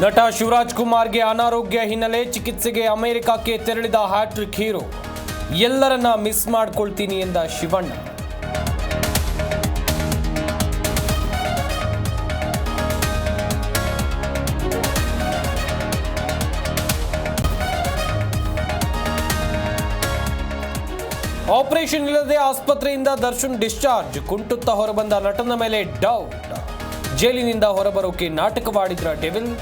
ನಟ ಶಿವರಾಜ್ ಕುಮಾರ್ಗೆ ಅನಾರೋಗ್ಯ ಹಿನ್ನೆಲೆ ಚಿಕಿತ್ಸೆಗೆ ಅಮೆರಿಕಕ್ಕೆ ತೆರಳಿದ ಹ್ಯಾಟ್ರಿಕ್ ಹೀರೋ. ಎಲ್ಲರನ್ನ ಮಿಸ್ ಮಾಡ್ಕೊಳ್ತೀನಿ ಎಂದ ಶಿವಣ್ಣ. ಆಪರೇಷನ್ ಇಲ್ಲದೆ ಆಸ್ಪತ್ರೆಯಿಂದ ದರ್ಶನ್ ಡಿಸ್ಚಾರ್ಜ್. ಕುಂಟುತ್ತಾ ಹೊರಬಂದ ನಟನ ಮೇಲೆ ಡೌಟ್. ಜೈಲಿನಿಂದ ಹೊರಬರೋಕೆ ನಾಟಕವಾಡಿದ್ರ ಡೆವಿಲ್.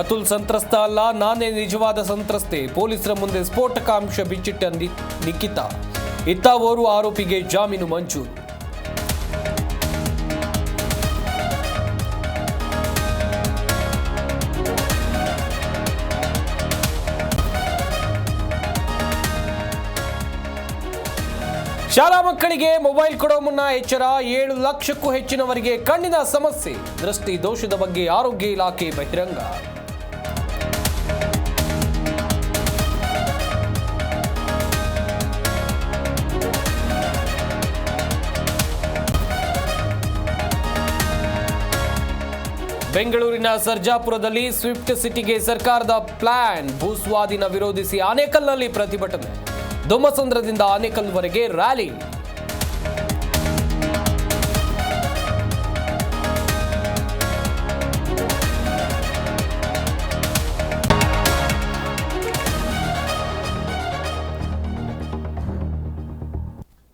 ಅತುಲ್ ಸಂತ್ರಸ್ತ ಅಲ್ಲ, ನಾನೇ ನಿಜವಾದ ಸಂತ್ರಸ್ತೆ. ಪೊಲೀಸರ ಮುಂದೆ ಸ್ಫೋಟಕಾಂಶ ಬಿಚ್ಚಿಟ್ಟ ನಿಖಿತಾ. ಇತ್ತ ಓರ್ವ ಆರೋಪಿಗೆ ಜಾಮೀನು ಮಂಜೂರು. ಶಾಲಾ ಮಕ್ಕಳಿಗೆ ಮೊಬೈಲ್ ಕೊಡೋ ಮುನ್ನ ಎಚ್ಚರ. 7 ಲಕ್ಷಕ್ಕೂ ಹೆಚ್ಚಿನವರಿಗೆ ಕಣ್ಣಿನ ಸಮಸ್ಯೆ. ದೃಷ್ಟಿ ದೋಷದ ಬಗ್ಗೆ ಆರೋಗ್ಯ ಇಲಾಖೆ ಬಹಿರಂಗ. ಬೆಂಗಳೂರಿನ ಸರ್ಜಾಪುರದಲ್ಲಿ ಸ್ವಿಫ್ಟ್ ಸಿಟಿಗೆ ಸರ್ಕಾರದ ಪ್ಲಾನ್. ಭೂಸ್ವಾಧೀನ ವಿರೋಧಿಸಿ ಆನೇಕಲ್ನಲ್ಲಿ ಪ್ರತಿಭಟನೆ. ದೊಮ್ಮಸಂದ್ರದಿಂದ ಆನೇಕಲ್ವರೆಗೆ ರ್ಯಾಲಿ.